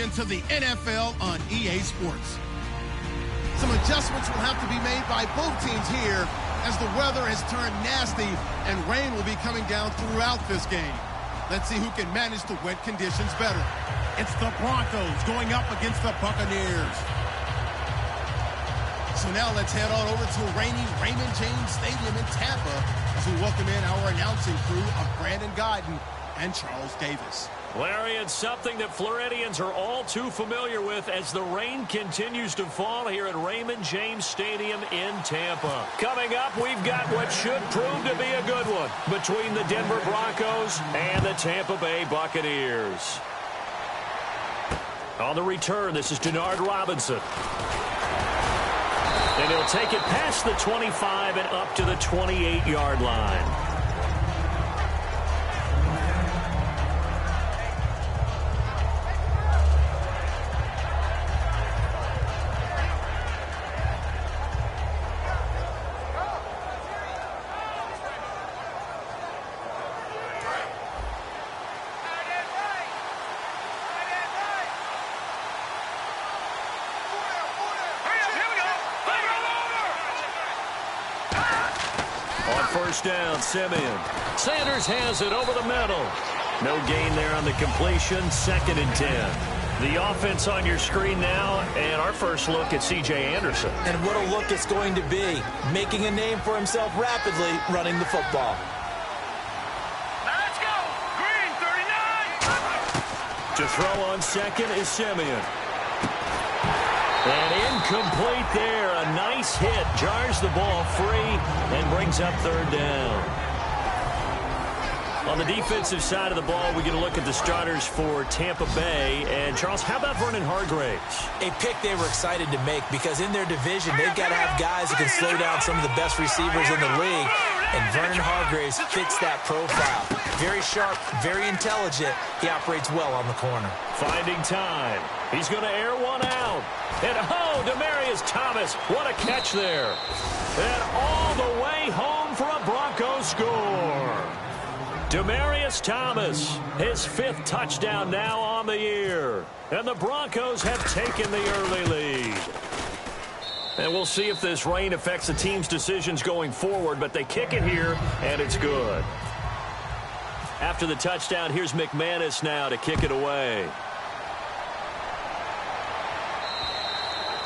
into the NFL on EA Sports. Some adjustments will have to be made by both teams here as the weather has turned nasty and rain will be coming down throughout this game. Let's see who can manage the wet conditions better. It's the Broncos going up against the Buccaneers. So now let's head on over to rainy Raymond James Stadium in Tampa as we welcome in our announcing crew of Brandon Godden and Charles Davis. Larry, it's something that Floridians are all too familiar with as the rain continues to fall here at Raymond James Stadium in Tampa. Coming up, we've got what should prove to be a good one between the Denver Broncos and the Tampa Bay Buccaneers. On the return, this is Denard Robinson. And he'll take it past the 25 and up to the 28-yard line. First down, Simeon. Sanders has it over the middle. No gain there on the completion. 2nd and 10. The offense on your screen now, and our first look at C.J. Anderson. And what a look it's going to be. Making a name for himself rapidly, running the football. Let's go! Green, 39! To throw on second is Simeon. And incomplete there. A nice hit. Jars the ball free and brings up 3rd down. On the defensive side of the ball, we get a look at the starters for Tampa Bay. And, Charles, how about Vernon Hargreaves? A pick they were excited to make because in their division, they've got to have guys who can slow down some of the best receivers in the league. And Vernon Hargreaves fits that profile. Very sharp, very intelligent. He operates well on the corner. Finding time. He's going to air one out. And, oh, Demaryius Thomas. What a catch there. And all the way home for a Broncos score. Demaryius Thomas, his 5th touchdown now on the year. And the Broncos have taken the early lead. And we'll see if this rain affects the team's decisions going forward, but they kick it here, and it's good. After the touchdown, here's McManus now to kick it away.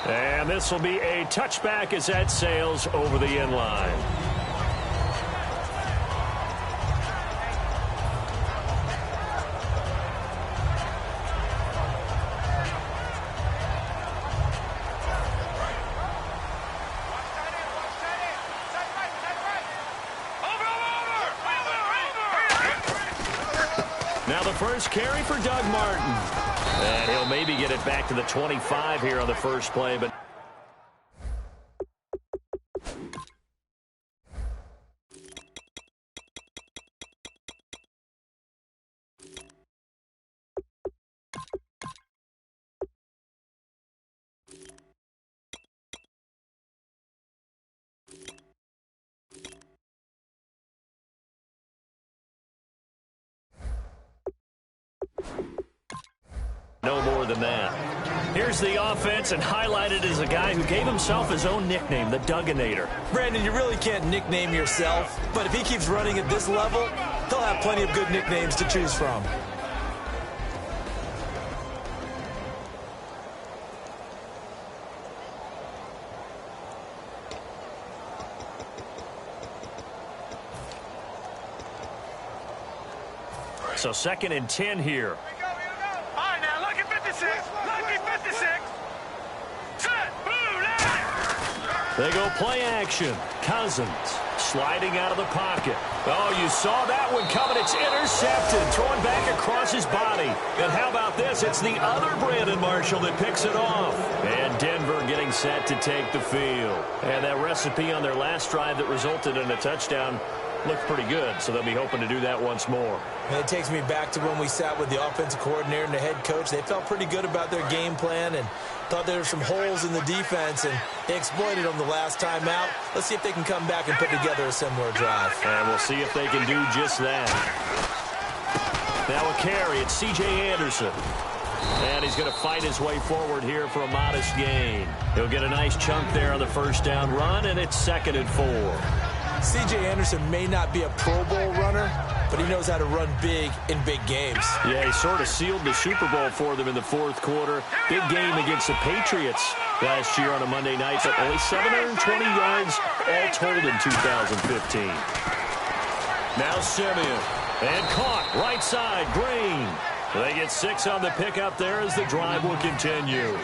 And this will be a touchback as that sails over the end line. Now the first carry for Doug Martin. And he'll maybe get it back to the 25 here on the first play, but no more than that. Here's the offense, and highlighted as a guy who gave himself his own nickname, the Dugginator. Brandon, you really can't nickname yourself, but if he keeps running at this level, he'll have plenty of good nicknames to choose from. So 2nd and 10 here. They go play action. Cousins sliding out of the pocket. Oh, you saw that one coming. It's intercepted. Throwing back across his body. And how about this? It's the other Brandon Marshall that picks it off. And Denver getting set to take the field. And that recipe on their last drive that resulted in a touchdown looked pretty good, so they'll be hoping to do that once more. And it takes me back to when we sat with the offensive coordinator and the head coach. They felt pretty good about their game plan and thought there were some holes in the defense, and they exploited them the last time out. Let's see if they can come back and put together a similar drive. And we'll see if they can do just that. Now a carry. It's C.J. Anderson. And he's going to fight his way forward here for a modest gain. He'll get a nice chunk there on the first down run, and it's 2nd and 4. C.J. Anderson may not be a Pro Bowl runner, but he knows how to run big in big games. Yeah, he sort of sealed the Super Bowl for them in the 4th quarter. Big game against the Patriots last year on a Monday night, but only 720 yards all told in 2015. Now Simeon. And caught right side, Green. They get 6 on the pickup there as the drive will continue.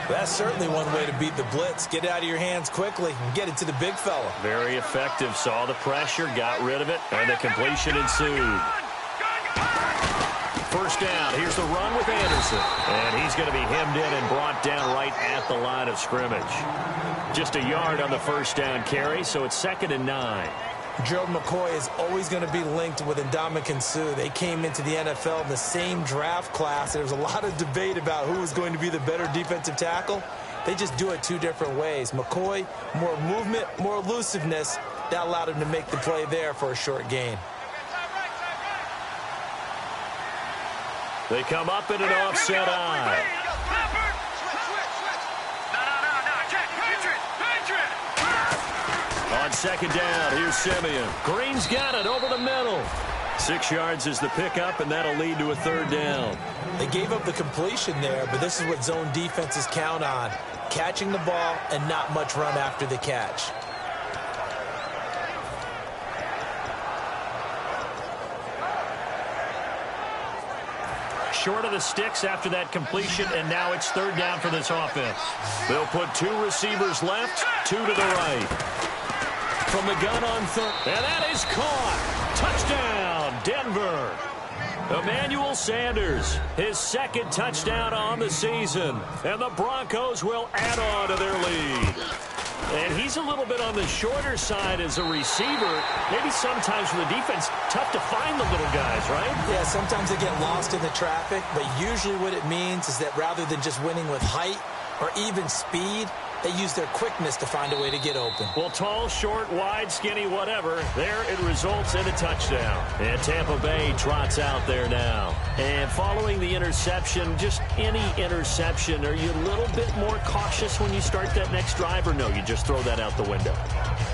That's certainly one way to beat the blitz. Get it out of your hands quickly and get it to the big fella. Very effective. Saw the pressure, got rid of it, and the completion ensued. First down. Here's the run with Anderson. And he's going to be hemmed in and brought down right at the line of scrimmage. Just a yard on the first down carry, so it's 2nd and 9. Gerald McCoy is always going to be linked with Ndamukong Suh. They came into the NFL in the same draft class. There was a lot of debate about who was going to be the better defensive tackle. They just do it 2 different ways. McCoy, more movement, more elusiveness. That allowed him to make the play there for a short gain. They come up in an offset eye. On 2nd down, here's Simeon. Green's got it over the middle. 6 yards is the pickup, and that'll lead to a 3rd down. They gave up the completion there, but this is what zone defenses count on. Catching the ball and not much run after the catch. Short of the sticks after that completion, and now it's 3rd down for this offense. They'll put 2 receivers left, 2 to the right. From the gun on 3rd, and that is caught. Touchdown, Denver. Emmanuel Sanders, his 2nd touchdown on the season, and the Broncos will add on to their lead. And he's a little bit on the shorter side as a receiver. Maybe sometimes for the defense, tough to find the little guys, right? Yeah, sometimes they get lost in the traffic, but usually what it means is that rather than just winning with height or even speed, they use their quickness to find a way to get open. Well, tall, short, wide, skinny, whatever, there it results in a touchdown. And Tampa Bay trots out there now. And following the interception, just any interception, are you a little bit more cautious when you start that next drive, or no, you just throw that out the window?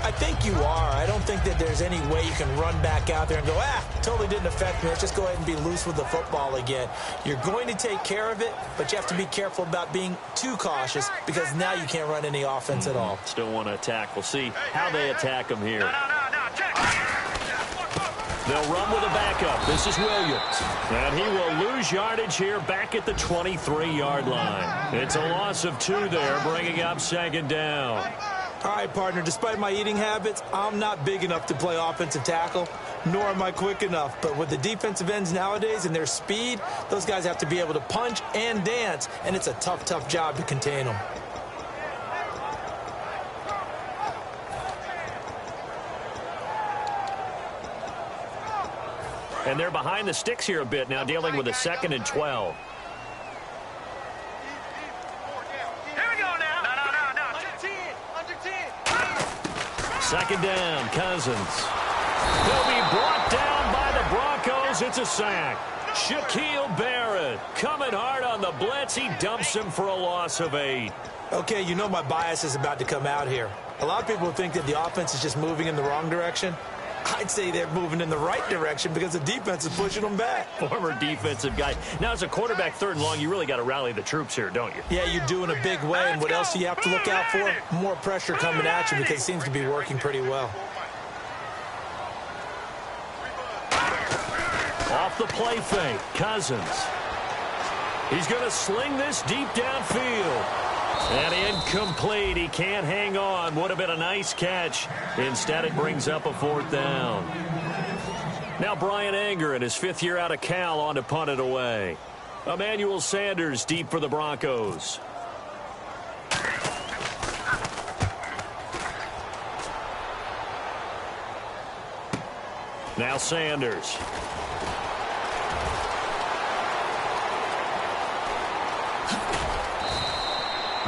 I think you are. I don't think that there's any way you can run back out there and go, totally didn't affect me. Let's just go ahead and be loose with the football again. You're going to take care of it, but you have to be careful about being too cautious because now you can't run any offense at all. Still want to attack. We'll see how they attack him here. They'll run with a backup. This is Williams. And he will lose yardage here back at the 23-yard line. It's a loss of 2 there, bringing up 2nd down. All right, partner, despite my eating habits, I'm not big enough to play offensive tackle, nor am I quick enough. But with the defensive ends nowadays and their speed, those guys have to be able to punch and dance, and it's a tough, tough job to contain them. And they're behind the sticks here a bit now, dealing with a 2nd and 12. Second down, Cousins. He'll be brought down by the Broncos. It's a sack. Shaquille Barrett coming hard on the blitz. He dumps him for a loss of 8. Okay, you know my bias is about to come out here. A lot of people think that the offense is just moving in the wrong direction. I'd say they're moving in the right direction because the defense is pushing them back. Former defensive guy. Now, as a quarterback 3rd and long, you really got to rally the troops here, don't you? Yeah, you do in a big way. And what else do you have to look out for? More pressure coming at you because it seems to be working pretty well. Off the play fake, Cousins. He's going to sling this deep downfield. And incomplete. He can't hang on. Would have been a nice catch. Instead, it brings up a 4th down. Now Brian Anger in his 5th year out of Cal on to punt it away. Emmanuel Sanders deep for the Broncos. Now Sanders.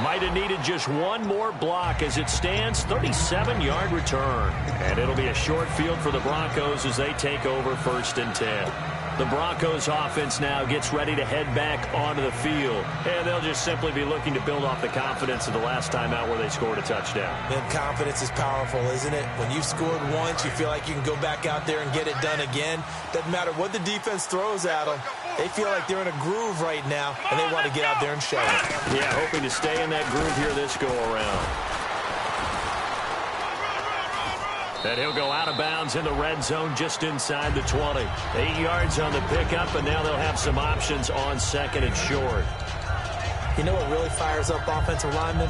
Might have needed just one more block as it stands. 37-yard return. And it'll be a short field for the Broncos as they take over 1st and 10. The Broncos offense now gets ready to head back onto the field. And they'll just simply be looking to build off the confidence of the last time out where they scored a touchdown. Man, confidence is powerful, isn't it? When you've scored once, you feel like you can go back out there and get it done again. Doesn't matter what the defense throws at them. They feel like they're in a groove right now, and they want to get out there and show it. Yeah, hoping to stay in that groove here this go-around. And he'll go out of bounds in the red zone just inside the 20. 8 yards on the pickup, and now they'll have some options on second and short. You know what really fires up offensive linemen?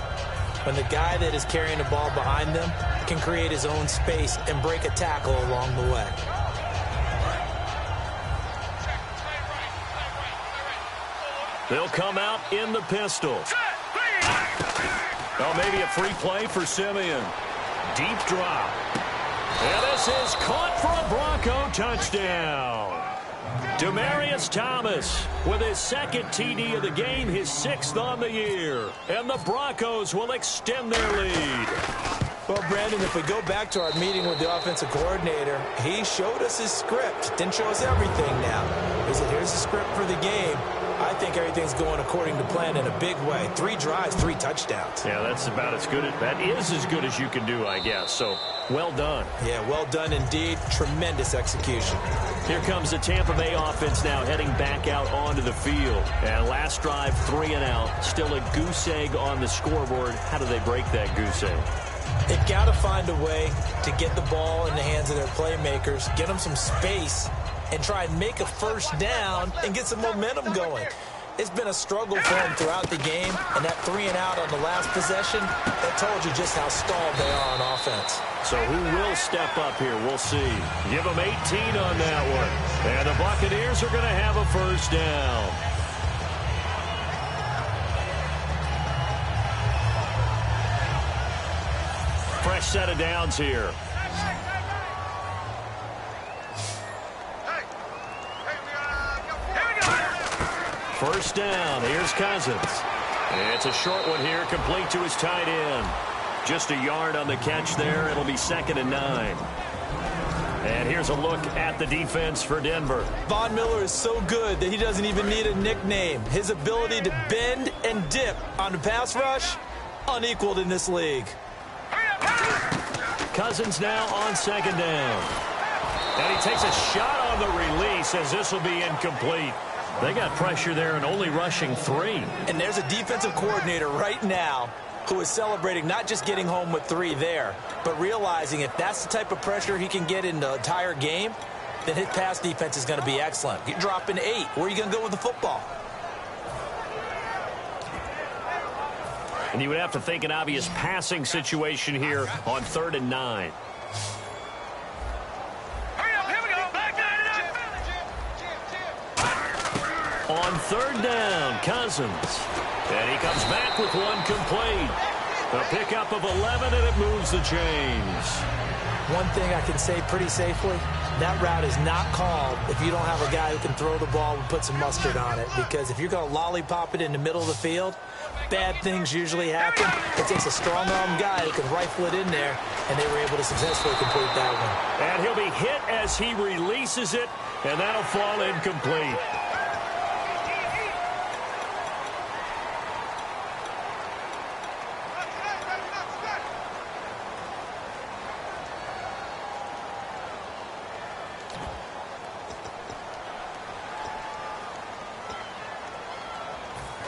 When the guy that is carrying the ball behind them can create his own space and break a tackle along the way. They'll come out in the pistol. Oh, maybe a free play for Simeon. Deep drop. And this is caught for a Bronco touchdown. Demaryius Thomas with his second TD of the game, his 6th on the year. And the Broncos will extend their lead. Well, Brandon, if we go back to our meeting with the offensive coordinator, he showed us his script. Didn't show us everything now. He said, here's the script for the game. I think everything's going according to plan in a big way. 3 drives, 3 touchdowns. Yeah, that's about as good. That is as good as you can do, I guess. So, well done. Yeah, well done indeed. Tremendous execution. Here comes the Tampa Bay offense now heading back out onto the field. And last drive, 3 and out. Still a goose egg on the scoreboard. How do they break that goose egg? They've got to find a way to get the ball in the hands of their playmakers, get them some space, and try and make a first down and get some momentum going. It's been a struggle for them throughout the game, and that 3 and out on the last possession, that told you just how stalled they are on offense. So who will step up here? We'll see. Give them 18 on that one. And the Buccaneers are going to have a first down. Fresh set of downs here. First down. Here's Cousins. It's a short one here, complete to his tight end. Just a yard on the catch there. It'll be 2nd and 9. And here's a look at the defense for Denver. Von Miller is so good that he doesn't even need a nickname. His ability to bend and dip on the pass rush, unequaled in this league. Cousins now on 2nd down. And he takes a shot on the release as this will be incomplete. They got pressure there and only rushing 3. And there's a defensive coordinator right now who is celebrating not just getting home with 3 there, but realizing if that's the type of pressure he can get in the entire game, then his pass defense is going to be excellent. You're dropping 8. Where are you going to go with the football? And you would have to think an obvious passing situation here on 3rd and 9. On 3rd down, Cousins. And he comes back with one complete. A pickup of 11, and it moves the chains. One thing I can say pretty safely, that route is not called if you don't have a guy who can throw the ball and put some mustard on it. Because if you're going to lollipop it in the middle of the field, bad things usually happen. It takes a strong-arm guy who can rifle it in there, and they were able to successfully complete that one. And he'll be hit as he releases it, and that'll fall incomplete.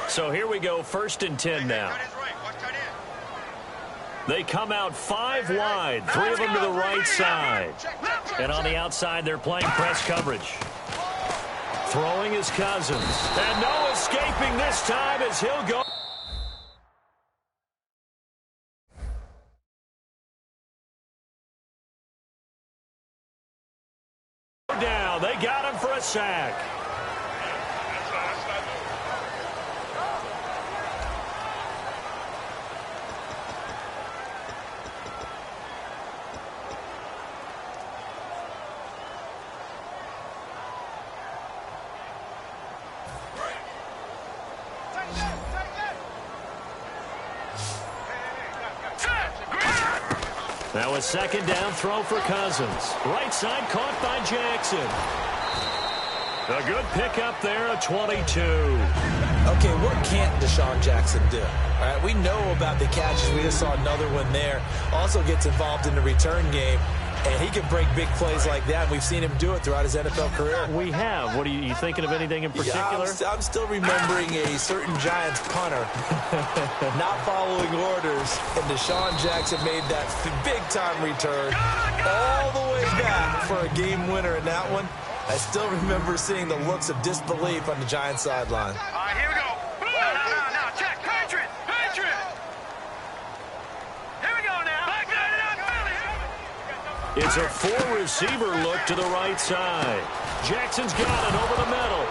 So here we go, 1st and 10 now. They come out 5 wide, 3 of them to the right side. And on the outside, they're playing press coverage. Throwing is Cousins. And no escaping this time as he'll go. Down. They got him for a sack. Now a 2nd down throw for Cousins. Right side caught by Jackson. A good pickup there, a 22. Okay, what can't Deshaun Jackson do? All right, we know about the catches. We just saw another one there. Also gets involved in the return game, and he can break big plays like that. We've seen him do it throughout his NFL career. We have. What are you thinking of anything in particular? Yeah, I'm still remembering a certain Giants punter not following orders, and Deshaun Jackson made that big-time return all the way back for a game winner in that one. I still remember seeing the looks of disbelief on the Giants sideline. All right, here we go. No, check. Patriot. Here we go now. Back It's a four-receiver look to the right side. Jackson's got it over the middle.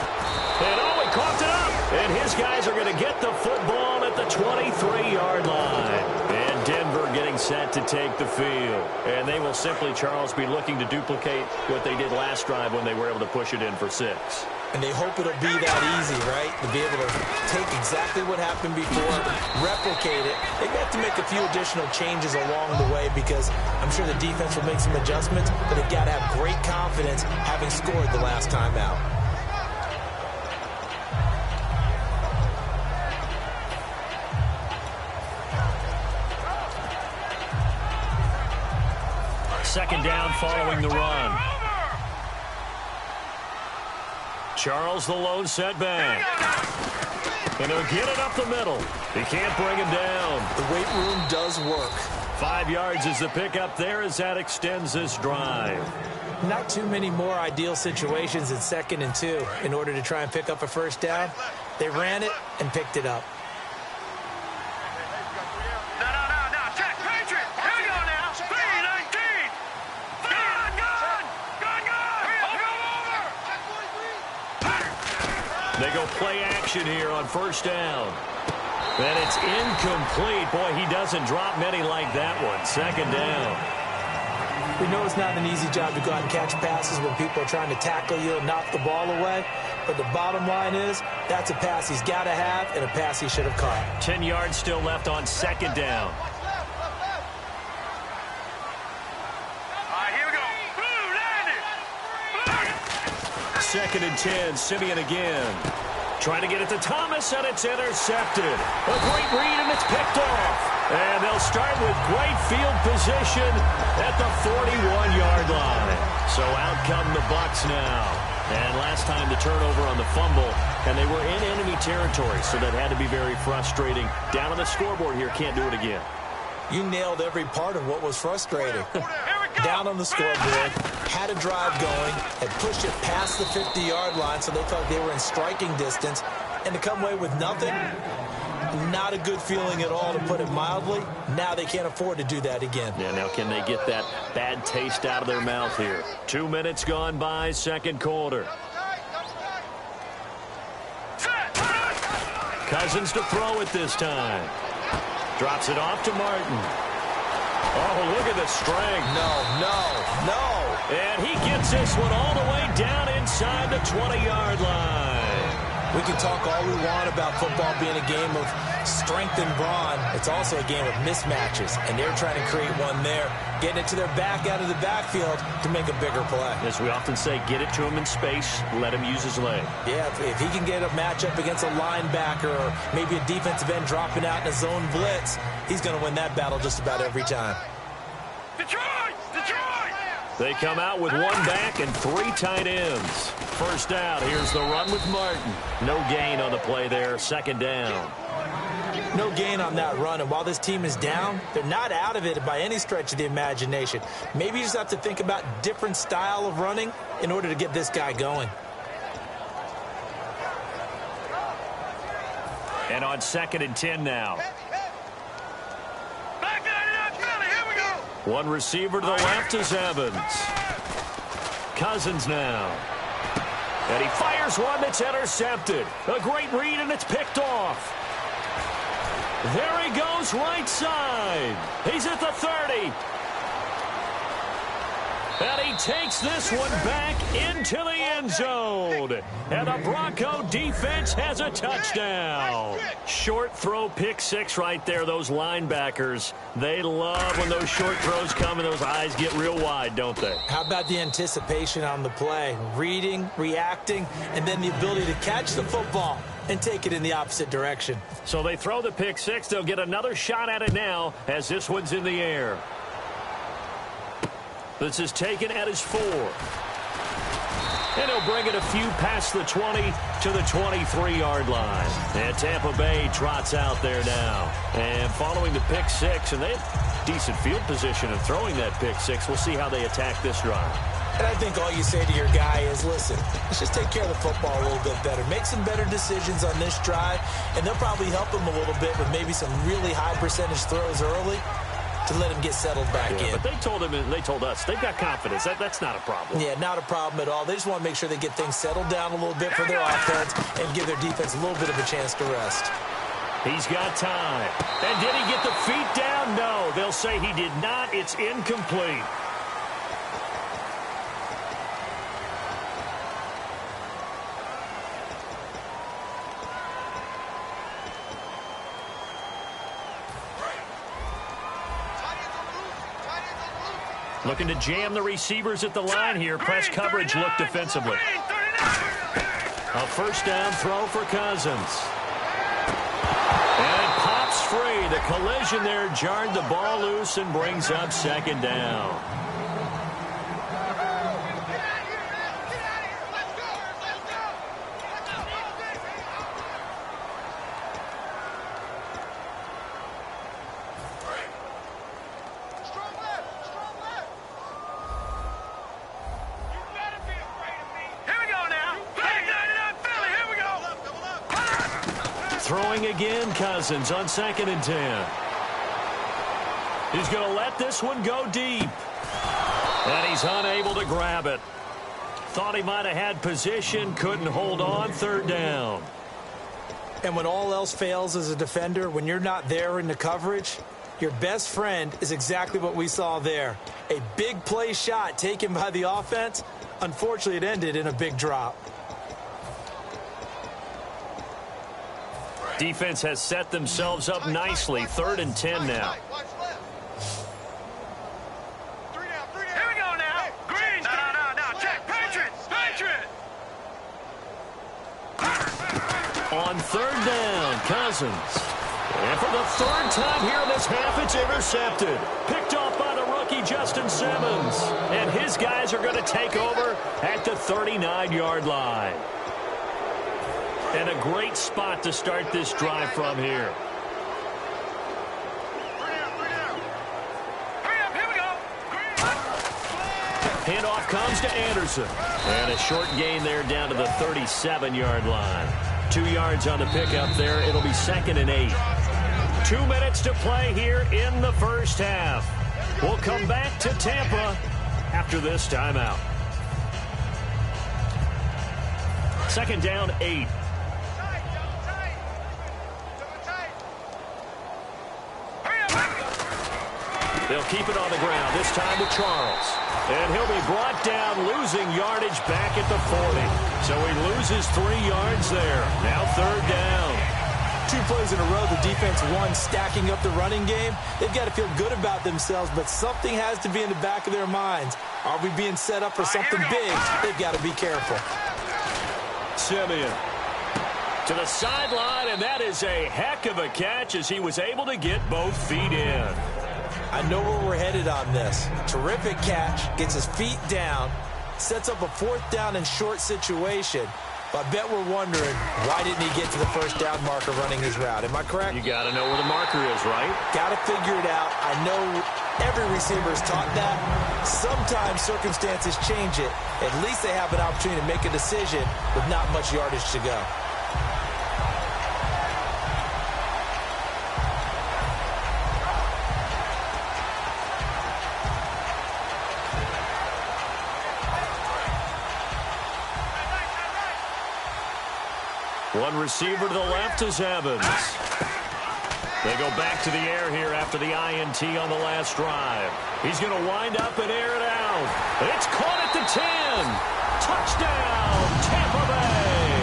And he coughed it up. And his guys are going to get the football at the 23-yard line. And Denver getting set to take the field. And they will simply, Charles, be looking to duplicate what they did last drive when they were able to push it in for 6. And they hope it'll be that easy, right? To be able to take exactly what happened before, replicate it. They've got to make a few additional changes along the way because I'm sure the defense will make some adjustments, but they've got to have great confidence having scored the last time out. Second down following the run. Charles the lone setback. And he'll get it up the middle. He can't bring him down. The weight room does work. 5 yards is the pickup there as that extends this drive. Not too many more ideal situations in 2nd and 2 in order to try and pick up a first down. They ran it and picked it up. No, check. Patriot. Here we go now. 3-19. They go play action here on first down. And it's incomplete. Boy, he doesn't drop many like that one. Second down. We know it's not an easy job to go out and catch passes when people are trying to tackle you and knock the ball away. But the bottom line is, that's a pass he's got to have and a pass he should have caught. 10 yards still left on second down. All right, here we go. Blue, landed. 2nd and 10, Simeon again. Trying to get it to Thomas, and it's intercepted. A great read, and it's picked off. And they'll start with great field position at the 41-yard line. So out come the Bucs now. And last time the turnover on the fumble, and they were in enemy territory, so that had to be very frustrating. Down on the scoreboard here, can't do it again. You nailed every part of what was frustrating. Down on the scoreboard, had a drive going, and pushed it past the 50-yard line so they felt they were in striking distance, and to come away with nothing, not a good feeling at all, to put it mildly. Now they can't afford to do that again. Yeah, now can they get that bad taste out of their mouth here? 2 minutes gone by, second quarter. Cousins to throw it this time. Drops it off to Martin. Oh, look at the strength. No. And he gets this one all the way down inside the 20-yard line. We can talk all we want about football being a game of strength and brawn. It's also a game of mismatches, and they're trying to create one there, getting it to their back out of the backfield to make a bigger play. As we often say, get it to him in space, let him use his leg. Yeah, if he can get a matchup against a linebacker or maybe a defensive end dropping out in a zone blitz, he's going to win that battle just about every time. Detroit! They come out with one back and 3 tight ends. First down, here's the run with Martin. No gain on the play there, second down. No gain on that run, and while this team is down, they're not out of it by any stretch of the imagination. Maybe you just have to think about different style of running in order to get this guy going. And on 2nd and 10 now. One receiver to the left is Evans. Cousins now. And he fires one that's intercepted. A great read, and it's picked off. There he goes right side. He's at the 30. And he takes this one back into the end zone. And the Bronco defense has a touchdown. Short throw pick six right there. Those linebackers, they love when those short throws come and those eyes get real wide, don't they? How about the anticipation on the play? Reading, reacting, and then the ability to catch the football and take it in the opposite direction. So they throw the pick six. They'll get another shot at it now as this one's in the air. This is taken at his 4. And he'll bring it a few past the 20 to the 23-yard line. And Tampa Bay trots out there now. And following the pick six, and they have decent field position of throwing that pick six. We'll see how they attack this drive. And I think all you say to your guy is, listen, let's just take care of the football a little bit better. Make some better decisions on this drive, and they'll probably help him a little bit with maybe some really high percentage throws early to let him get settled back in. But they told him, and they told us, they've got confidence. That's not a problem. Yeah, not a problem at all. They just want to make sure they get things settled down a little bit for their offense and give their defense a little bit of a chance to rest. He's got time. And did he get the feet down? No. They'll say he did not. It's incomplete. Looking to jam the receivers at the line here. Press coverage look defensively. A first down throw for Cousins. And it pops free. The collision there jarred the ball loose and brings up second down. Throwing again, Cousins on 2nd and 10. He's going to let this one go deep. And he's unable to grab it. Thought he might have had position, couldn't hold on, 3rd down. And when all else fails as a defender, when you're not there in the coverage, your best friend is exactly what we saw there. A big play shot taken by the offense. Unfortunately, it ended in a big drop. Defense has set themselves up nicely. 3rd and 10 now. Here we go now. Green. No. Check. Patriots. On 3rd down, Cousins. And for the 3rd time here in this half, it's intercepted. Picked off by the rookie Justin Simmons. And his guys are going to take over at the 39-yard line. And a great spot to start this drive from here. Here we go. Handoff comes to Anderson. And a short gain there down to the 37-yard line. 2 yards on the pickup there. It'll be 2nd and 8. 2 minutes to play here in the first half. We'll come back to Tampa after this timeout. 2nd down, 8. They'll keep it on the ground, this time with Charles. And he'll be brought down, losing yardage back at the 40. So he loses 3 yards there. Now 3rd down. 2 plays in a row, the defense won, stacking up the running game. They've got to feel good about themselves, but something has to be in the back of their minds. Are we being set up for something big? They've got to be careful. Simeon to the sideline, and that is a heck of a catch as he was able to get both feet in. I know where we're headed on this. Terrific catch, gets his feet down, sets up a 4th down and short situation. But I bet we're wondering, why didn't he get to the 1st down marker running his route? Am I correct? You got to know where the marker is, right? Got to figure it out. I know every receiver is taught that. Sometimes circumstances change it. At least they have an opportunity to make a decision with not much yardage to go. One receiver to the left is Evans. They They go back to the air here after the INT on the last drive. He's going to wind up and air it out. It's caught at the 10. Touchdown, Tampa Bay.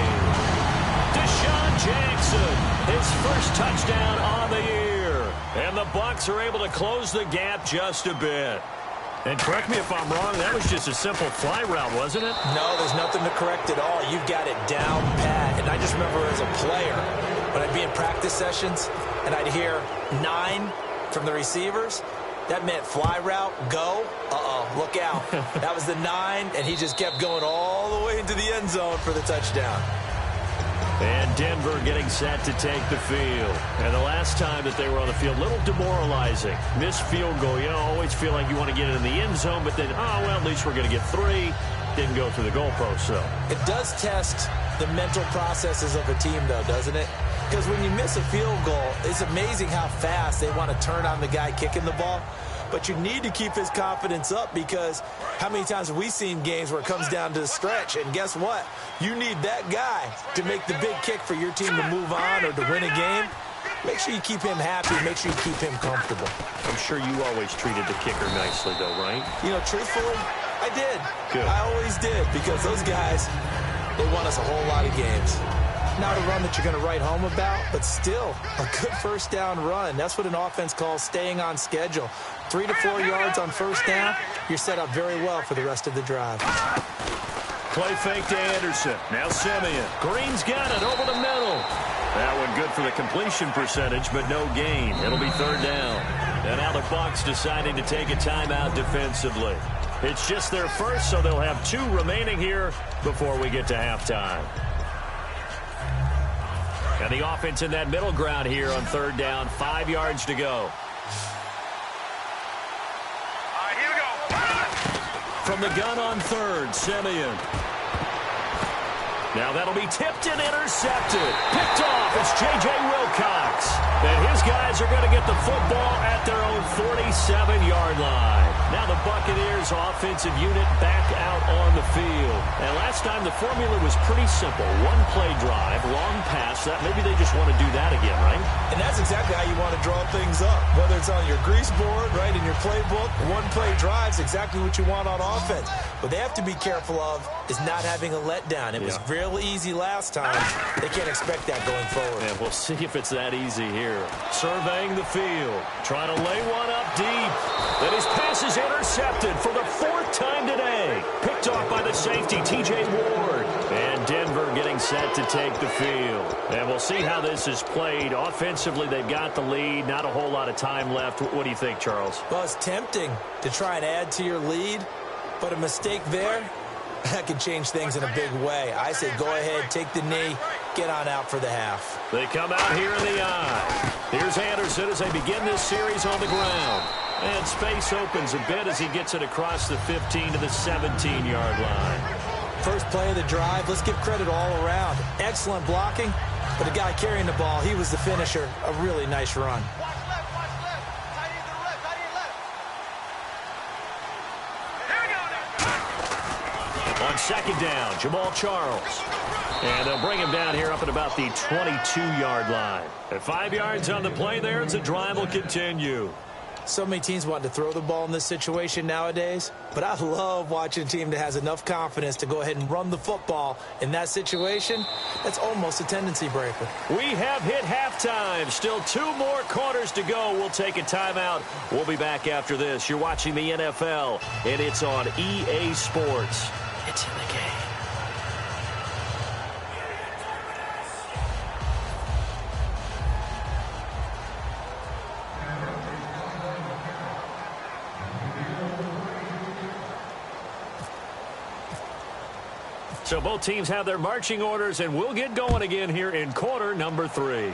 Deshaun Jackson, his first touchdown on the year. And the Bucs are able to close the gap just a bit. And correct me if I'm wrong, that was just a simple fly route, wasn't it? No, there's nothing to correct at all. You've got it down pat. And I just remember as a player, when I'd be in practice sessions and I'd hear 9 from the receivers, that meant fly route, go, look out. That was the 9, and he just kept going all the way into the end zone for the touchdown. And Denver getting set to take the field. And the last time that they were on the field, a little demoralizing. Missed field goal. You always feel like you want to get it in the end zone, but then, well, at least we're going to get 3. Didn't go through the goalpost, so. It does test the mental processes of a team, though, doesn't it? Because when you miss a field goal, it's amazing how fast they want to turn on the guy kicking the ball. But you need to keep his confidence up, because how many times have we seen games where it comes down to the stretch? And guess what? You need that guy to make the big kick for your team to move on or to win a game. Make sure you keep him happy. Make sure you keep him comfortable. I'm sure you always treated the kicker nicely, though, right? You know, truthfully, I did. Good. I always did, because those guys, they won us a whole lot of games. Not a run that you're going to write home about, but still a good first down run. That's what an offense calls staying on schedule. 3 to 4 yards on first down, you're set up very well for the rest of the drive. Play fake to Anderson. Now Simeon. Green's got it over the middle. That one good for the completion percentage, but no gain. It'll be 3rd down. And now the Bucs deciding to take a timeout defensively. It's just their first, so they'll have 2 remaining here before we get to halftime. And the offense in that middle ground here on 3rd down, 5 yards to go. All right, here we go. From the gun on 3rd, Simeon. Now that'll be tipped and intercepted. Picked off. It's J.J. Wilcox. And his guys are going to get the football at their own 47-yard line. Now the Buccaneers offensive unit back out on the field. And last time the formula was pretty simple. 1-play drive, long pass. That maybe they just want to do that again, right? And that's exactly how you want to draw things up. Whether it's on your grease board, right, in your playbook, 1-play drive's exactly what you want on offense. What they have to be careful of is not having a letdown. It was real easy last time. They can't expect that going forward. And we'll see if it's that easy here. Surveying the field. Trying to lay one up deep. Then his pass is intercepted for the 4th time today. Picked off by the safety, T.J. Ward. And Denver getting set to take the field. And we'll see how this is played. Offensively, they've got the lead. Not a whole lot of time left. What do you think, Charles? Well, it's tempting to try and add to your lead, but a mistake there, that can change things in a big way. I say go ahead, take the knee, get on out for the half. They come out here in the eye. Here's Anderson as they begin this series on the ground. And space opens a bit as he gets it across the 15 to the 17-yard line. First play of the drive, let's give credit all around. Excellent blocking, but the guy carrying the ball, he was the finisher. A really nice run. On 2nd down, Jamal Charles. And they'll bring him down here up at about the 22-yard line. At 5 yards on the play there, it's a drive will continue. So many teams want to throw the ball in this situation nowadays, but I love watching a team that has enough confidence to go ahead and run the football in that situation. That's almost a tendency breaker. We have hit halftime. Still 2 more quarters to go. We'll take a timeout. We'll be back after this. You're watching the NFL, and it's on EA Sports. It's in the game. So both teams have their marching orders, and we'll get going again here in quarter number 3.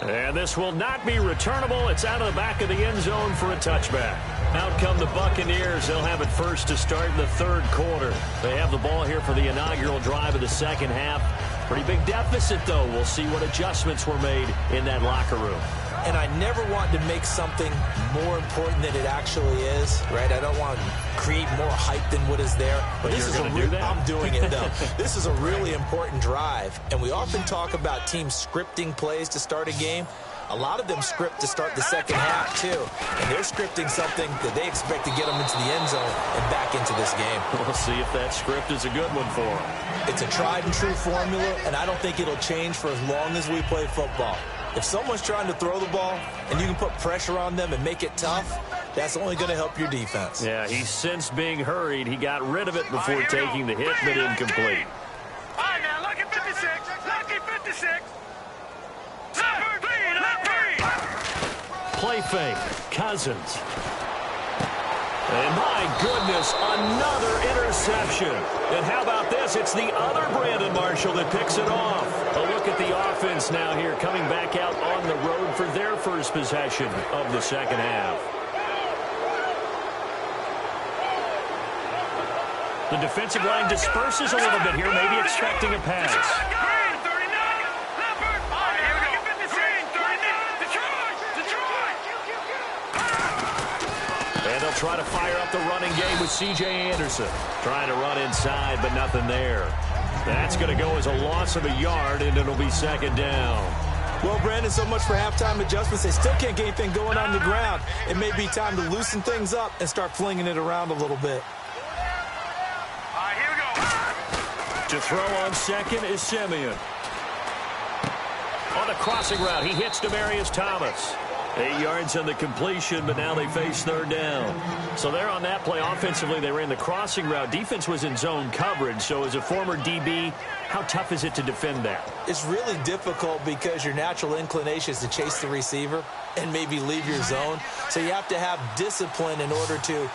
And this will not be returnable. It's out of the back of the end zone for a touchback. Out come the Buccaneers. They'll have it first to start in the 3rd quarter. They have the ball here for the inaugural drive of the 2nd half. Pretty big deficit, though. We'll see what adjustments were made in that locker room. and I never want to make something more important than it actually is, right? I don't want to create more hype than what is there. But this is I'm doing it, though. This is a really important drive, and we often talk about teams scripting plays to start a game. A lot of them script to start the second half, too. And they're scripting something that they expect to get them into the end zone and back into this game. We'll see if that script is a good one for them. It's a tried-and-true formula, and I don't think it'll change for as long as we play football. If someone's trying to throw the ball and you can put pressure on them and make it tough, that's only going to help your defense. Yeah, he sensed being hurried. He got rid of it before taking the hit, but incomplete. All right, now, lucky 56. Lucky 56. Play fake. Cousins. And my goodness, another interception. And how about this? It's the other Brandon Marshall that picks it off. A look at the offense now here, coming back out on the road for their first possession of the second half. The defensive line disperses a little bit here, maybe expecting a pass. They'll try to fire up the running game with C.J. Anderson. Trying to run inside, but nothing there. That's going to go as a loss of a yard, and it'll be second down. Well, Brandon, so much for halftime adjustments. They still can't get anything going on the ground. It may be time to loosen things up and start flinging it around a little bit. All right, here we go. To throw on second is Simeon. On the crossing route, he hits Demaryius Thomas. 8 yards on the completion, but now they face third down. So there on that play, offensively, they ran the crossing route. Defense was in zone coverage, so as a former DB, how tough is it to defend that? It's really difficult because your natural inclination is to chase the receiver and maybe leave your zone. So you have to have discipline in order to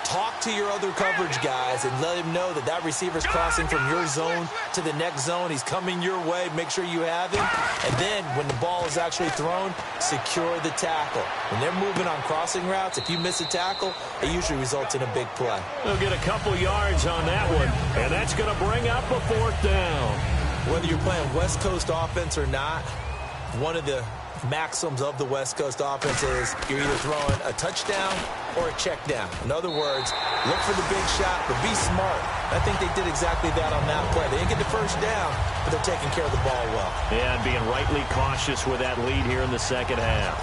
talk to your other coverage guys and let him know that that receiver's crossing from your zone to the next zone. He's coming your way. Make sure you have him. And then when the ball is actually thrown, secure the tackle. When they're moving on crossing routes, if you miss a tackle, it usually results in a big play. They'll get a couple yards on that one, and that's going to bring up a fourth down. Whether you're playing West Coast offense or not, one of the maxims of the West Coast offense is you're either throwing a touchdown or a check down. In other words, look for the big shot, but be smart. I think they did exactly that on that play. They didn't get the first down, but they're taking care of the ball well. Yeah, and being rightly cautious with that lead here in the second half.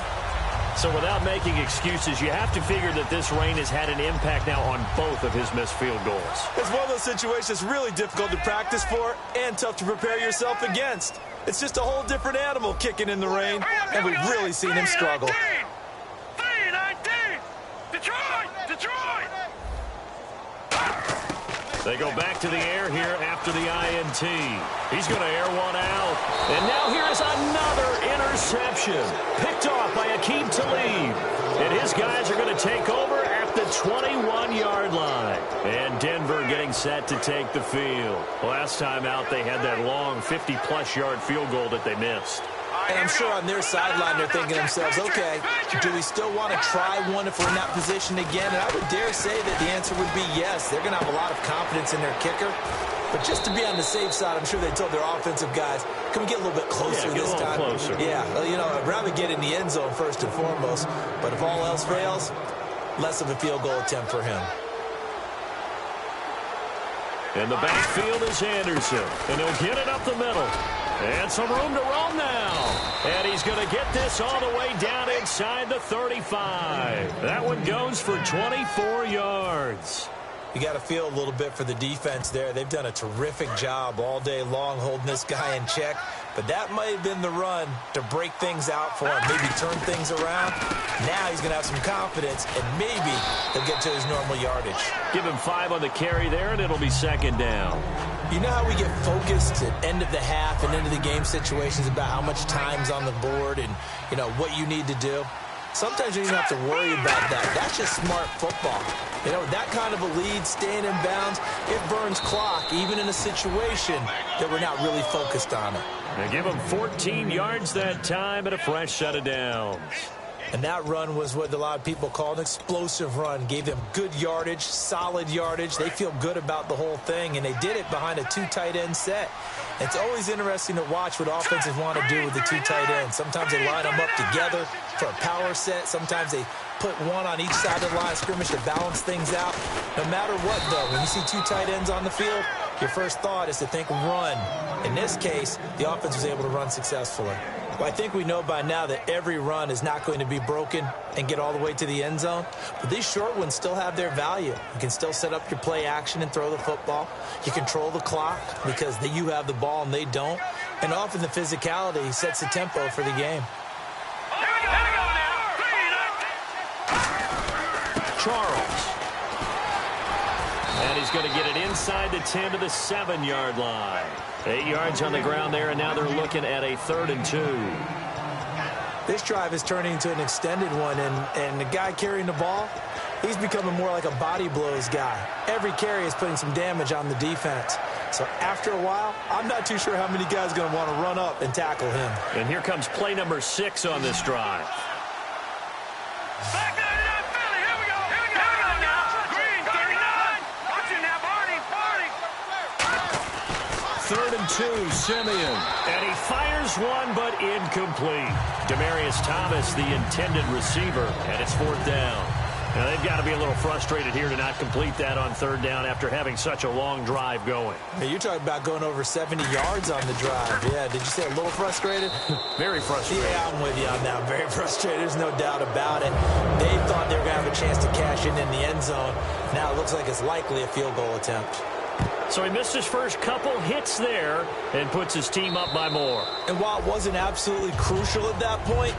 So without making excuses, you have to figure that this rain has had an impact now on both of his missed field goals. It's one of those situations really difficult to practice for and tough to prepare yourself against. It's just a whole different animal kicking in the rain, and we've really seen him struggle. 3-19! Detroit! They go back to the air here after the INT. He's going to air one out. And now here is another interception. Picked off by Aqib Talib. And his guys are going to take over at the 21-yard line. And Denver getting set to take the field. Last time out, they had that long 50-plus yard field goal that they missed. And I'm sure on their sideline they're thinking to themselves, okay, do we still want to try one if we're in that position again? And I would dare say that the answer would be yes. They're going to have a lot of confidence in their kicker. But just to be on the safe side, I'm sure they told their offensive guys, can we get a little bit closer this time? Closer. Yeah, well, you know, I'd rather get in the end zone first and foremost. But if all else fails, less of a field goal attempt for him. In the backfield is Anderson, and he'll get it up the middle. And some room to roam now. And he's going to get this all the way down inside the 35. That one goes for 24 yards. You got to feel a little bit for the defense there. They've done a terrific job all day long holding this guy in check. But that might have been the run to break things out for him, maybe turn things around. Now he's going to have some confidence, and maybe he'll get to his normal yardage. Give him 5 on the carry there, and it'll be second down. You know how we get focused at end of the half and end of the game situations about how much time's on the board and, you know, what you need to do? Sometimes you don't even have to worry about that. That's just smart football. You know, that kind of a lead, staying in bounds, it burns clock, even in a situation that we're not really focused on it. They give him 14 yards that time and a fresh set of downs. And that run was what a lot of people call an explosive run. Gave them good yardage, solid yardage. They feel good about the whole thing, and they did it behind a 2 tight end set. It's always interesting to watch what offenses want to do with the two tight ends. Sometimes they line them up together for a power set. Sometimes they put one on each side of the line of scrimmage to balance things out. No matter what, though, when you see two tight ends on the field, your first thought is to think run. In this case, the offense was able to run successfully. Well, I think we know by now that every run is not going to be broken and get all the way to the end zone. But these short ones still have their value. You can still set up your play action and throw the football. You control the clock because you have the ball and they don't. And often the physicality sets the tempo for the game. Charles. And he's going to get it inside the 10 to the 7-yard line. 8 yards on the ground there, and now they're looking at a 3rd and 2. This drive is turning into an extended one, and the guy carrying the ball, he's becoming more like a body blows guy. Every carry is putting some damage on the defense. So after a while, I'm not too sure how many guys are going to want to run up and tackle him. And here comes play number 6 on this drive. Back there, Philly. Here we go. Here we go now. Green, 39. Watch it now, Barney. 3rd and 2, Simeon. And he fires one, but incomplete. Demaryius Thomas, the intended receiver, and it's 4th down. Now, they've got to be a little frustrated here to not complete that on 3rd down after having such a long drive going. Hey, you're talking about going over 70 yards on the drive. Yeah, did you say a little frustrated? Very frustrated. Yeah, I'm with you on that. Very frustrated. There's no doubt about it. They thought they were going to have a chance to cash in the end zone. Now it looks like it's likely a field goal attempt. So he missed his first couple hits there and puts his team up by more. And while it wasn't absolutely crucial at that point,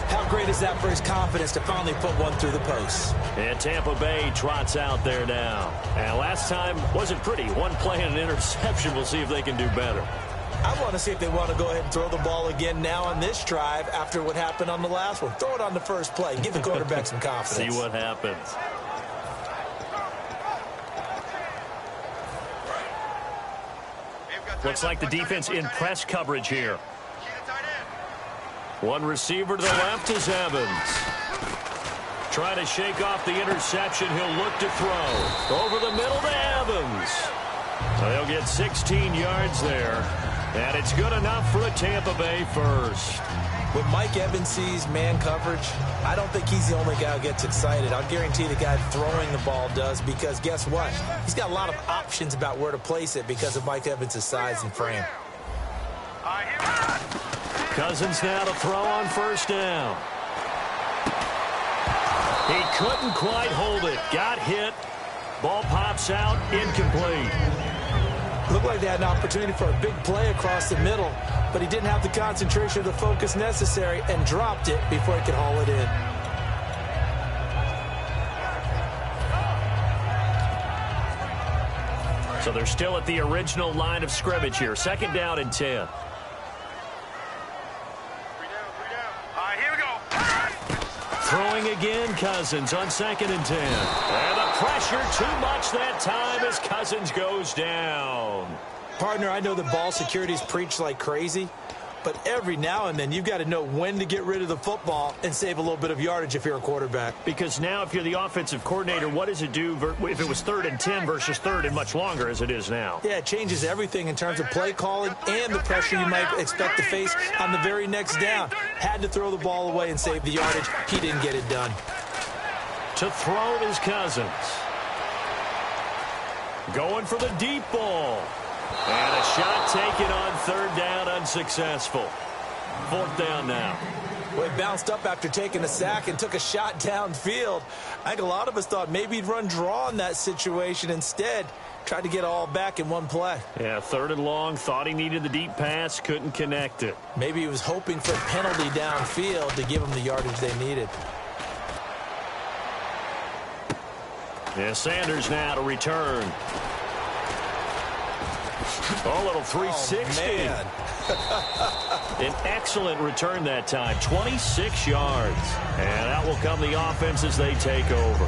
how great is that for his confidence to finally put one through the post? And Tampa Bay trots out there now. And last time wasn't pretty. One play and an interception. We'll see if they can do better. I want to see if they want to go ahead and throw the ball again now on this drive after what happened on the last one. Throw it on the first play. Give the quarterback some confidence. See what happens. Looks like the defense in press coverage here. One receiver to the left is Evans. Trying to shake off the interception. He'll look to throw. Over the middle to Evans. So they'll get 16 yards there. And it's good enough for a Tampa Bay first. When Mike Evans sees man coverage, I don't think he's the only guy who gets excited. I'll guarantee the guy throwing the ball does, because guess what? He's got a lot of options about where to place it because of Mike Evans' size and frame. Cousins now to throw on 1st down. He couldn't quite hold it. Got hit. Ball pops out. Incomplete. Looked like they had an opportunity for a big play across the middle, but he didn't have the concentration or the focus necessary and dropped it before he could haul it in. So they're still at the original line of scrimmage here. 2nd down and 10. Throwing again, Cousins on 2nd and 10. And the pressure too much that time as Cousins goes down. Partner, I know the ball security is preached like crazy, but every now and then you've got to know when to get rid of the football and save a little bit of yardage if you're a quarterback. Because now if you're the offensive coordinator, what does it do if it was 3rd and 10 versus 3rd and much longer as it is now? Yeah, it changes everything in terms of play calling and the pressure you might expect to face on the very next down. Had to throw the ball away and save the yardage. He didn't get it done. To throw is Cousins. Going for the deep ball. And a shot taken on 3rd down, unsuccessful. 4th down now. Well, he bounced up after taking a sack and took a shot downfield. I think a lot of us thought maybe he'd run draw in that situation. Instead, tried to get all back in one play. Yeah, 3rd and long. Thought he needed the deep pass. Couldn't connect it. Maybe he was hoping for a penalty downfield to give him the yardage they needed. Yeah, Sanders now to return. Oh, little 360. Oh, man. An excellent return that time. 26 yards. And out will come the offense as they take over.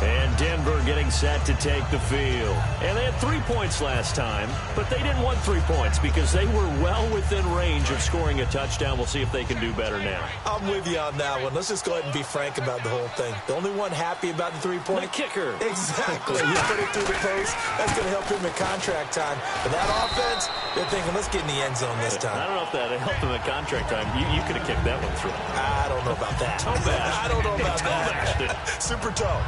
And Denver getting set to take the field. And they had 3 points last time, but they didn't want 3 points because they were well within range of scoring a touchdown. We'll see if they can do better now. I'm with you on that one. Let's just go ahead and be frank about the whole thing. The only one happy about the 3-point? The kicker. Exactly. You put it through the post. That's going to help him in contract time. But that offense, they're thinking, let's get in the end zone this time. I don't know if that helped him at contract time. You could have kicked that one through. I don't know about that. Toe bash. I don't know about that. Super toe.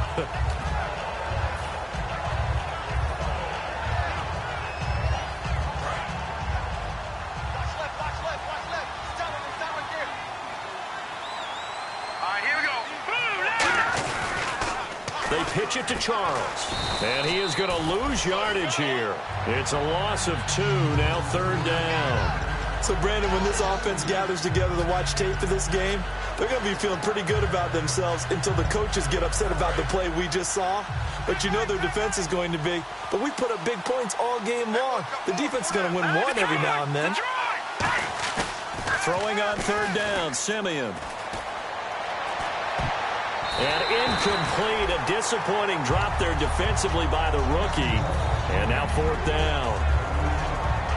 They pitch it to Charles. And he is going to lose yardage here. It's a loss of 2, now 3rd down. So, Brandon, when this offense gathers together to watch tape for this game, they're going to be feeling pretty good about themselves until the coaches get upset about the play we just saw. But you know their defense is going to be. But we put up big points all game long. The defense is going to win one every now and then. Throwing on 3rd down, Simeon. And incomplete, a disappointing drop there defensively by the rookie. And now 4th down.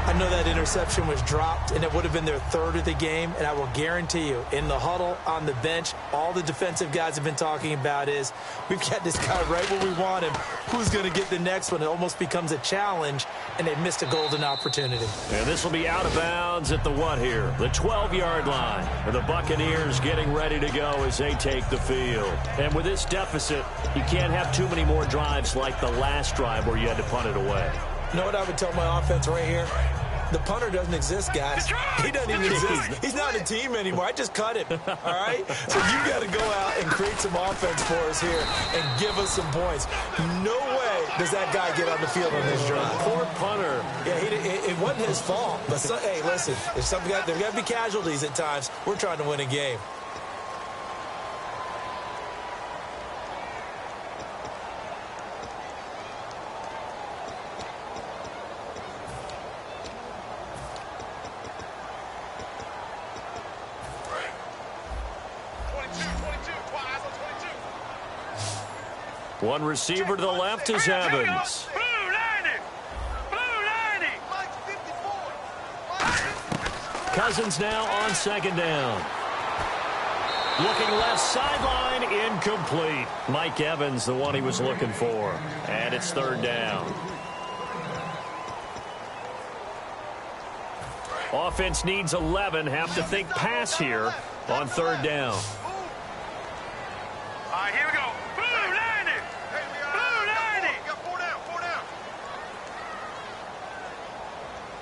I know that interception was dropped, and it would have been their 3rd of the game, and I will guarantee you, in the huddle, on the bench, all the defensive guys have been talking about is, we've got this guy right where we want him. Who's going to get the next one? It almost becomes a challenge, and they missed a golden opportunity. And this will be out of bounds at the what here? The 12-yard line. And the Buccaneers getting ready to go as they take the field. And with this deficit, you can't have too many more drives like the last drive where you had to punt it away. You know what I would tell my offense right here? The punter doesn't exist, guys. He doesn't even exist. He's not a team anymore. I just cut him, all right? So you got to go out and create some offense for us here and give us some points. No way does that guy get on the field on this drive. Poor punter. Yeah, it wasn't his fault. But, hey, listen, there's got to be casualties at times. We're trying to win a game. One receiver to the left is Evans. Cousins now on 2nd down. Looking left sideline, incomplete. Mike Evans, the one he was looking for. And it's 3rd down. Offense needs 11. Have to think pass here on 3rd down. All right, here we go. Blue 90. Blue 90. Got 4 down, 4 down.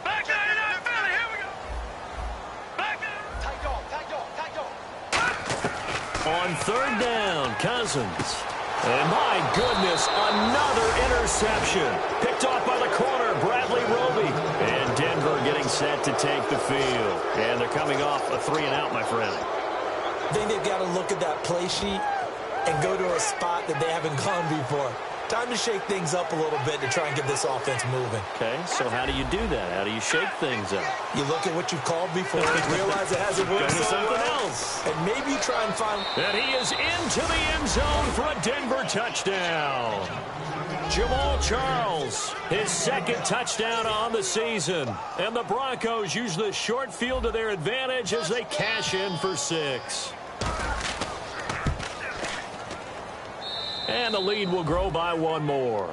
Back 99, Philly. Here we go. Back down. Tight dog, tight dog, tight dog. On 3rd down, Cousins. And my goodness, another interception. Picked off by the corner, Bradley Roby. And Denver getting set to take the field. And they're coming off a 3-and-out, my friend. I think they've got to look at that play sheet and go to a spot that they haven't gone before. Time to shake things up a little bit to try and get this offense moving. Okay, so how do you do that? How do you shake things up? You look at what you've called before and realize it hasn't worked so something well. else. And maybe you try and find... And he is into the end zone for a Denver touchdown. Jamal Charles, his 2nd touchdown on the season. And the Broncos use the short field to their advantage as they cash in for 6. And the lead will grow by 1 more.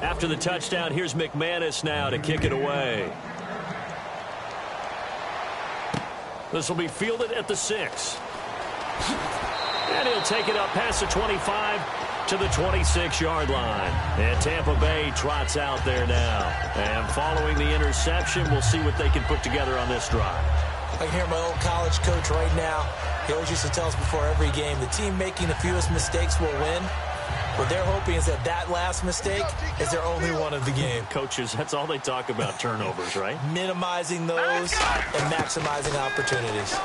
After the touchdown, here's McManus now to kick it away. This will be fielded at the 6. And he'll take it up past the 25 to the 26-yard line. And Tampa Bay trots out there now. And following the interception, we'll see what they can put together on this drive. I can hear my old college coach right now. He always used to tell us before every game, the team making the fewest mistakes will win. What they're hoping is that last mistake is their only one of the game. Coaches, that's all they talk about, turnovers, right? Minimizing those and maximizing opportunities.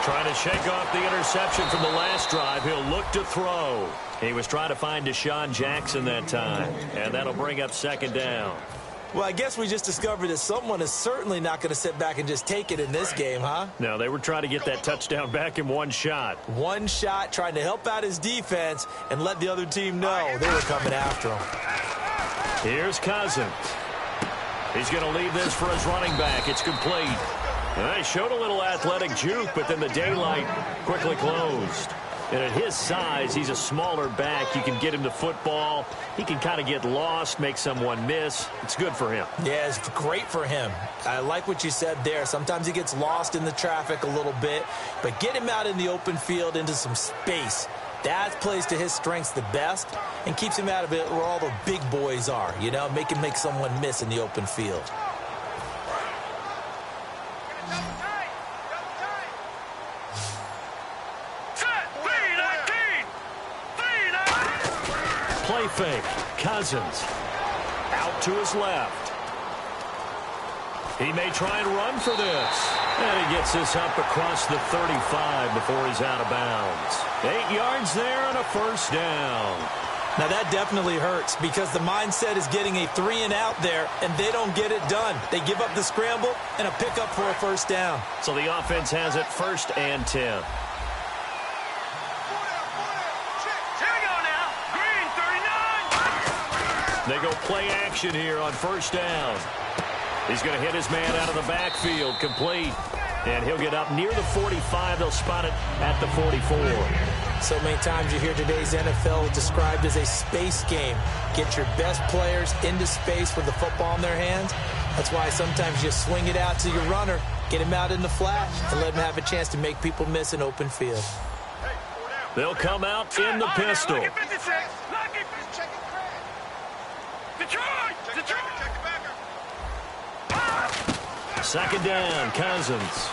Trying to shake off the interception from the last drive. He'll look to throw. He was trying to find Deshaun Jackson that time. And that'll bring up 2nd down. Well, I guess we just discovered that someone is certainly not going to sit back and just take it in this game, huh? No, they were trying to get that touchdown back in one shot. One shot, trying to help out his defense and let the other team know they were coming after him. Here's Cousins. He's going to leave this for his running back. It's complete. He showed a little athletic juke, but then the daylight quickly closed. And at his size, he's a smaller back. You can get him the football. He can kind of get lost, make someone miss. It's good for him. Yeah, it's great for him. I like what you said there. Sometimes he gets lost in the traffic a little bit, but get him out in the open field into some space. That plays to his strengths the best and keeps him out of it where all the big boys are, you know, make someone miss in the open field. Play fake. Cousins. Out to his left. He may try and run for this. And he gets this up across the 35 before he's out of bounds. 8 yards there and a first down. Now that definitely hurts because the mindset is getting a 3-and-out there, and they don't get it done. They give up the scramble and a pickup for a first down. So the offense has it 1st and 10. They go play action here on first down. He's going to hit his man out of the backfield, complete. And he'll get up near the 45. They'll spot it at the 44. So many times you hear today's NFL described as a space game. Get your best players into space with the football in their hands. That's why sometimes you swing it out to your runner, get him out in the flat, and let him have a chance to make people miss an open field. They'll come out in the pistol. Second down, Cousins.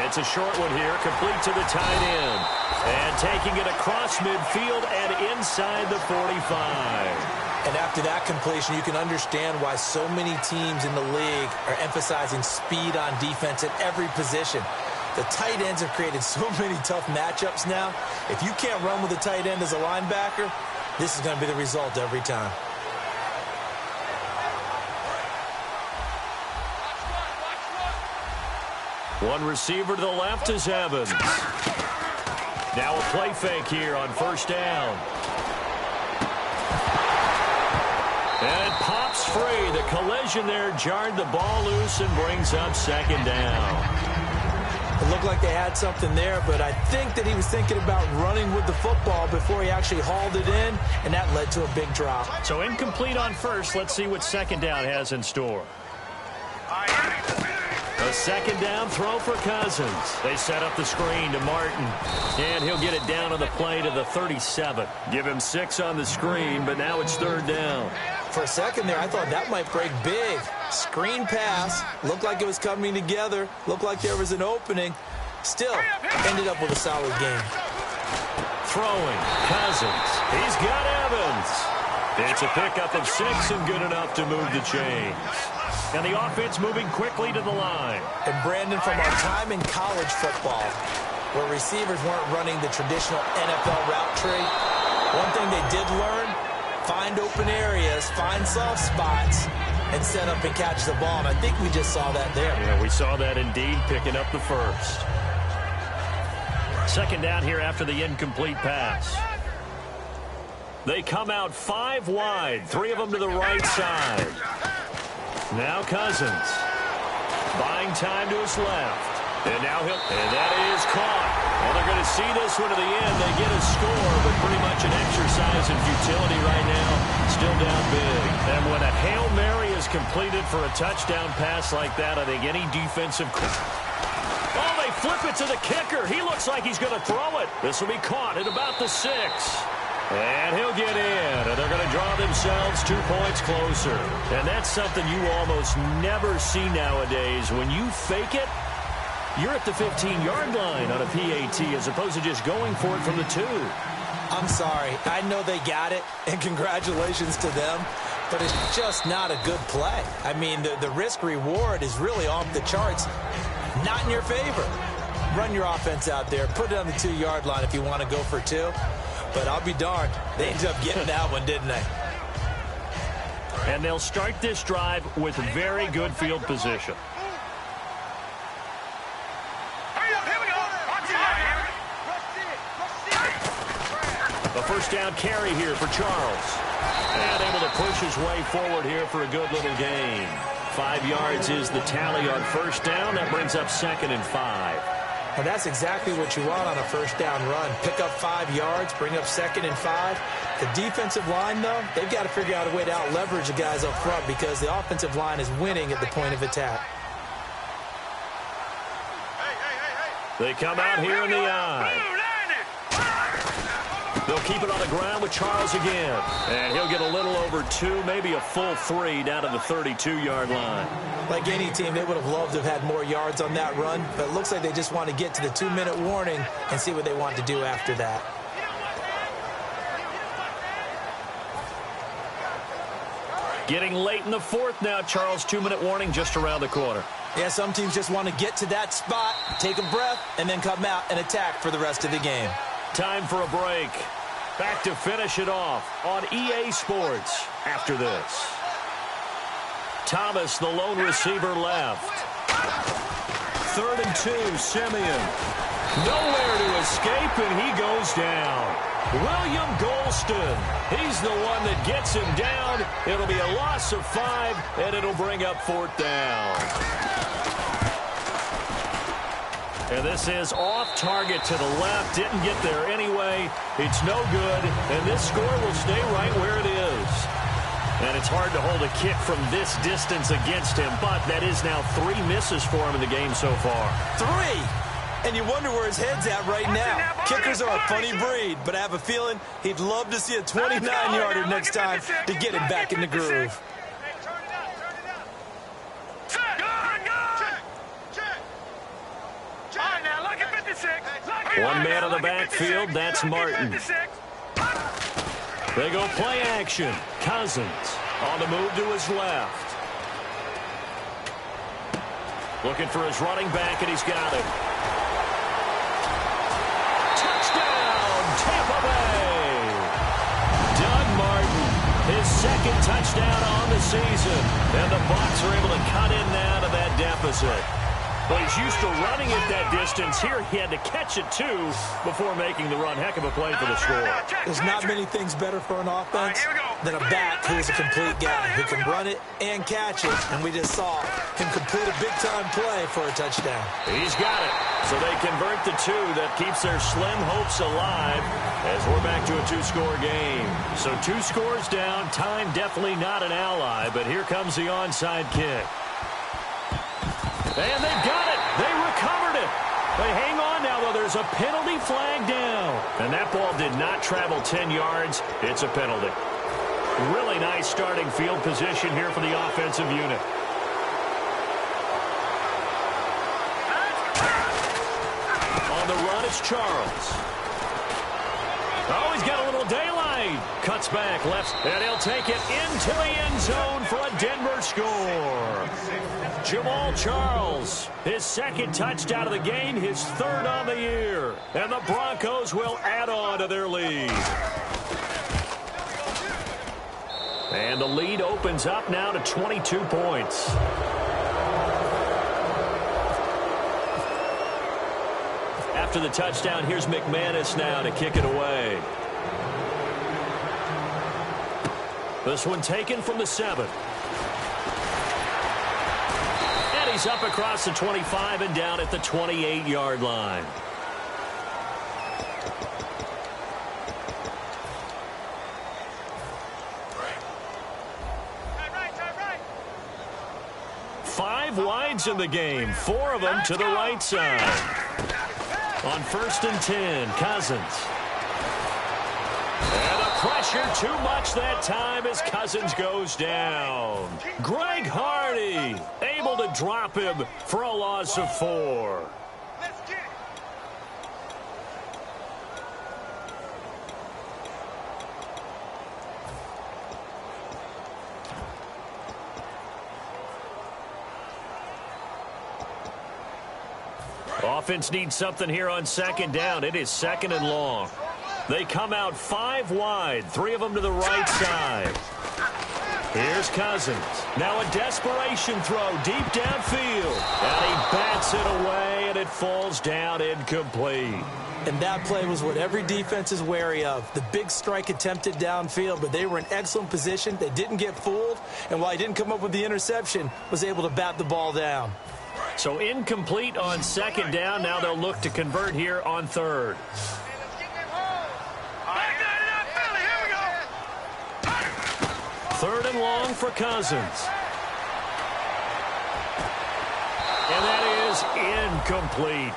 It's a short one here, complete to the tight end. And taking it across midfield and inside the 45. And after that completion, you can understand why so many teams in the league are emphasizing speed on defense at every position. The tight ends have created so many tough matchups now. If you can't run with a tight end as a linebacker, this is going to be the result every time. One receiver to the left is Evans. Now a play fake here on first down. And it pops free. The collision there jarred the ball loose and brings up second down. It looked like they had something there, but I think that he was thinking about running with the football before he actually hauled it in, and that led to a big drop. So incomplete on first. Let's see what second down has in store. A second down throw for Cousins. They set up the screen to Martin. And he'll get it down on the play to the 37. Give him 6 on the screen, but now it's third down. For a second there, I thought that might break big. Screen pass. Looked like it was coming together. Looked like there was an opening. Still, ended up with a solid game. Throwing. Cousins. He's got Evans. It's a pickup of 6 and good enough to move the chains. And the offense moving quickly to the line. And Brandon, from our time in college football, where receivers weren't running the traditional NFL route tree, one thing they did learn, find open areas, find soft spots, and set up and catch the ball. And I think we just saw that there. Yeah, we saw that indeed, picking up the first. Second down here after the incomplete pass. They come out 5 wide, 3 of them to the right side. Now Cousins. Buying time to his left. And now and that is caught. Well, they're going to see this one to the end. They get a score, but pretty much an exercise in futility right now. Still down big. And when a Hail Mary is completed for a touchdown pass like that, I think any defensive... Oh, they flip it to the kicker. He looks like he's going to throw it. This will be caught at about the 6. And he'll get in, and they're going to draw themselves 2 points closer. And that's something you almost never see nowadays. When you fake it, you're at the 15-yard line on a PAT as opposed to just going for it from the 2. I'm sorry. I know they got it, and congratulations to them, but it's just not a good play. I mean, the risk-reward is really off the charts, not in your favor. Run your offense out there. Put it on the 2-yard line if you want to go for 2. But I'll be darned, they ended up getting that one, didn't they? And they'll start this drive with very good field position. A first down carry here for Charles. And able to push his way forward here for a good little gain. 5 yards is the tally on first down. That brings up 2nd and 5. And that's exactly what you want on a first down run. Pick up 5 yards, bring up 2nd and 5. The defensive line, though, they've got to figure out a way to out-leverage the guys up front because the offensive line is winning at the point of attack. They come out here in the eye. They'll keep it on the ground with Charles again. And he'll get a little over 2, maybe a full 3 down to the 32-yard line. Like any team, they would have loved to have had more yards on that run, but it looks like they just want to get to the 2-minute warning and see what they want to do after that. Getting late in the 4th now, Charles. 2-minute warning just around the corner. Yeah, some teams just want to get to that spot, take a breath, and then come out and attack for the rest of the game. Time for a break. Back to finish it off on EA Sports after this. Thomas, the lone receiver, left. 3rd and 2, Simeon. Nowhere to escape, and he goes down. William Golston, he's the one that gets him down. It'll be a loss of 5, and it'll bring up 4th down. And this is off target to the left. Didn't get there anyway. It's no good, and this score will stay right where it is. And it's hard to hold a kick from this distance against him, but that is now 3 misses for him in the game so far. 3! And you wonder where his head's at right now. Kickers are a funny breed, but I have a feeling he'd love to see a 29-yarder next time to get him back in the groove. One man on the backfield, that's Martin. They go play action. Cousins on the move to his left. Looking for his running back, and he's got it. Touchdown, Tampa Bay! Doug Martin, his 2nd touchdown on the season. And the Bucs are able to cut in now to that deficit. But he's used to running at that distance. Here he had to catch it, too, before making the run. Heck of a play for the score. There's not many things better for an offense than a back who's a complete guy who can run it and catch it. And we just saw him complete a big-time play for a touchdown. He's got it. So they convert the 2. That keeps their slim hopes alive as we're back to a 2-score game. So 2 scores down. Time definitely not an ally, but here comes the onside kick. And they've got it. They recovered it. They hang on now, though. There's a penalty flag down. And that ball did not travel 10 yards. It's a penalty. Really nice starting field position here for the offensive unit. On the run, it's Charles. Oh, he's got a little daylight. Cuts back left, and he'll take it into the end zone for a Denver score. Jamal Charles, his 2nd touchdown of the game, his 3rd on the year. And the Broncos will add on to their lead. And the lead opens up now to 22 points. After the touchdown, here's McManus now to kick it away. This one taken from the 7. And he's up across the 25 and down at the 28-yard line. Five wides in the game, 4 of them to the right side. On 1st and 10, Cousins. And the pressure too much that time as Cousins goes down. Greg Hardy able to drop him for a loss of 4. Offense needs something here on 2nd down. It is 2nd and long. They come out 5 wide, 3 of them to the right side. Here's Cousins. Now a desperation throw deep downfield. And he bats it away, and it falls down incomplete. And that play was what every defense is wary of. The big strike attempted downfield, but they were in excellent position. They didn't get fooled, and while he didn't come up with the interception, was able to bat the ball down. So incomplete on second down. Now they'll look to convert here on third. Third and long for Cousins. And that is incomplete.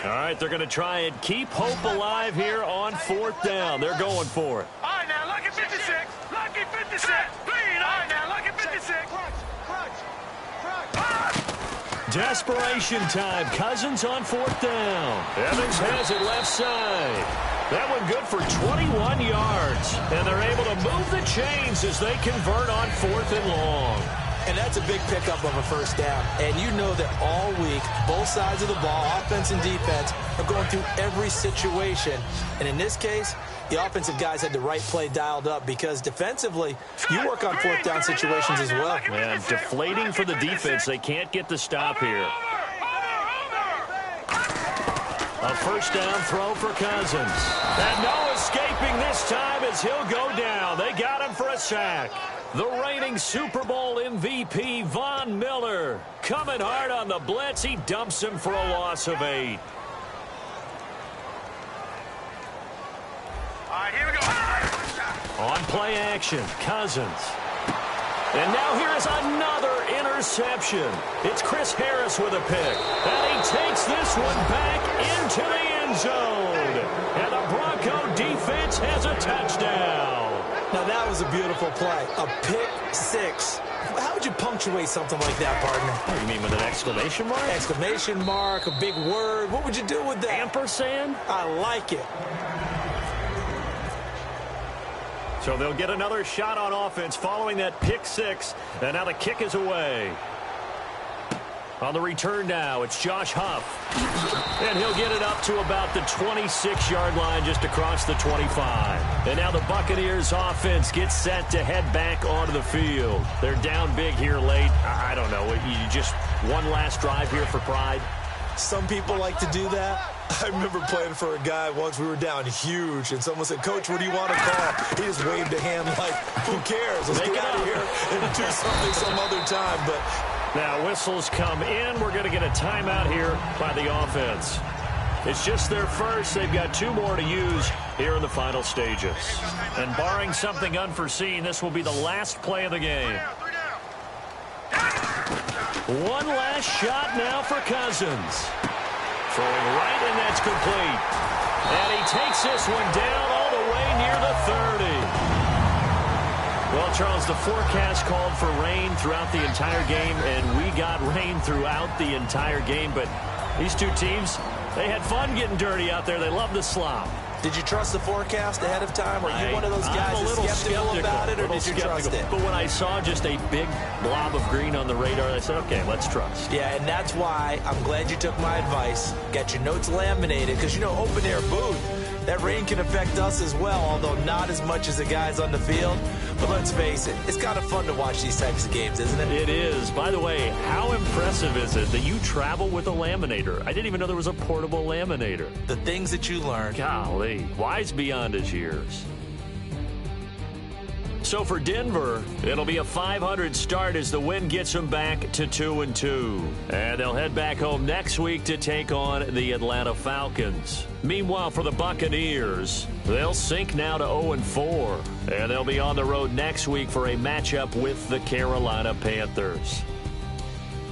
All right, they're going to try and keep hope alive here on fourth down. They're going for it. All right, now, lucky 56. Lucky 56. Bleed. All right, now, lucky 56. Desperation time. Cousins on fourth down. Evans has it left side. That one good for 21 yards. And they're able to move the chains as they convert on fourth and long. And that's a big pickup of a first down. And you know that all week, both sides of the ball, offense and defense, are going through every situation. And in this case, the offensive guys had the right play dialed up because defensively, you work on fourth down situations as well. Man, deflating for the defense. They can't get the stop here. A first down throw for Cousins. And no escaping this time as he'll go down. They got him for a sack. The reigning Super Bowl MVP, Von Miller, coming hard on the blitz. He dumps him for a loss of 8. All right, here we go. On play action, Cousins. And now here's another interception. It's Chris Harris with a pick. And he takes this one back into the end zone. And the Bronco defense has a touchdown. Now, that was a beautiful play. A pick six. How would you punctuate something like that, partner? Oh, you mean with an exclamation mark? Exclamation mark, a big word. What would you do with that? Ampersand? I like it. So they'll get another shot on offense following that pick six. And now the kick is away. On the return now, it's Josh Huff. And he'll get it up to about the 26-yard line just across the 25. And now the Buccaneers offense gets set to head back onto the field. They're down big here late. I don't know. You just one last drive here for pride? Some people like to do that. I remember playing for a guy once. We were down huge, and someone said, "Coach, what do you want to call?" He just waved a hand like, who cares? Let's get out of here and do something some other time. But now whistles come in. We're going to get a timeout here by the offense. It's just their first. They've got 2 more to use here in the final stages. And barring something unforeseen, this will be the last play of the game. One last shot now for Cousins. Throwing right, and that's complete. And he takes this one down all the way near the 30. Well, Charles, the forecast called for rain throughout the entire game, and we got rain throughout the entire game. But these two teams, they had fun getting dirty out there. They love the slop. did you trust the forecast ahead of time? Or are you one of those guys that's skeptical about it, or did you trust it? But when I saw just a big blob of green on the radar, I said, okay, let's trust. Yeah, and that's why I'm glad you took my advice. Got your notes laminated, because, you know, open-air booth, that rain can affect us as well, although not as much as the guys on the field. But let's face it, it's kind of fun to watch these types of games, isn't it? It is. By the way, how impressive is it that you travel with a laminator? I didn't even know there was a portable laminator. The things that you learn. Golly, wise beyond his years. So for Denver, it'll be a .500 start as the win gets them back to 2-2. And they'll head back home next week to take on the Atlanta Falcons. Meanwhile, for the Buccaneers, they'll sink now to 0-4. And they'll be on the road next week for a matchup with the Carolina Panthers.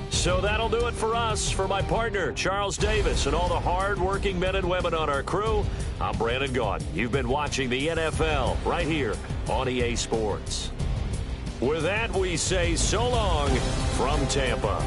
So that'll do it for us. For my partner, Charles Davis, and all the hard-working men and women on our crew, I'm Brandon Gaudin. You've been watching the NFL right here on EA Sports. With that, we say so long from Tampa.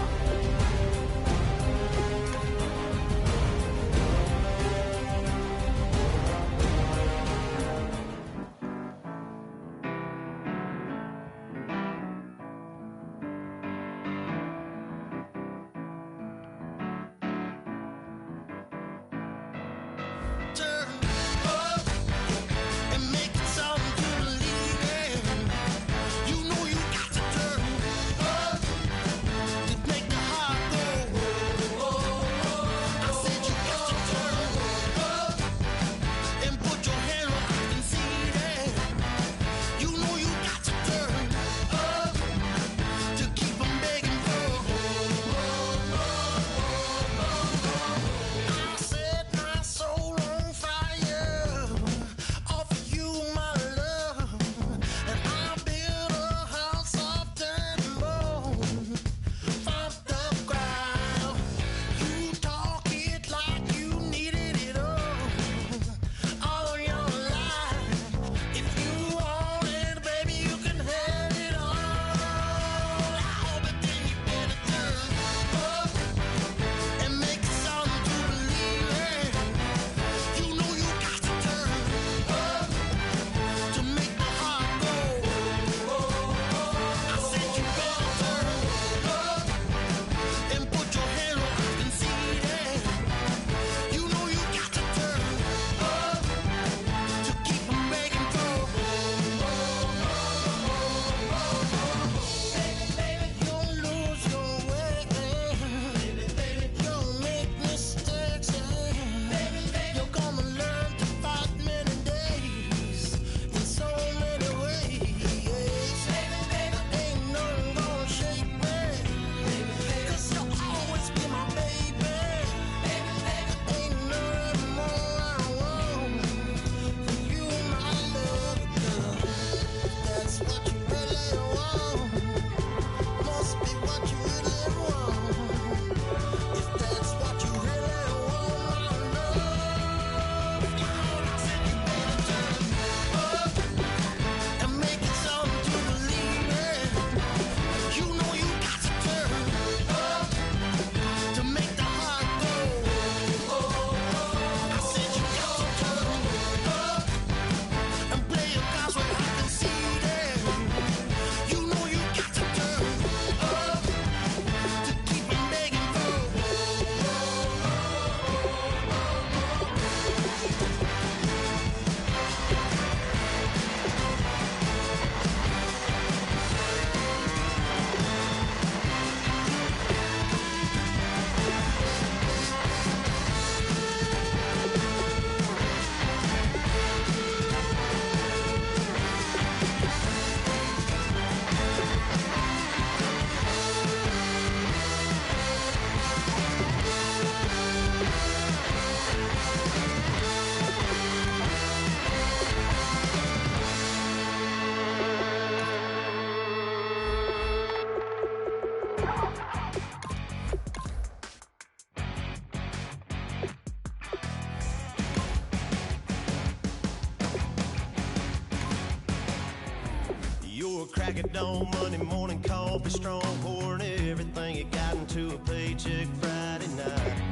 crack of dawn, Monday morning coffee, strong, pouring everything you got into a paycheck Friday night.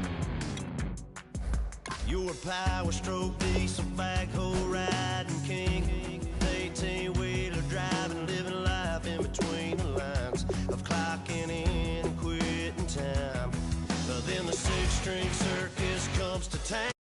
You're a power stroke, diesel backhoe riding king, 18-wheeler driving, living life in between the lines of clocking in and quitting time. But then the six-string circus comes to town.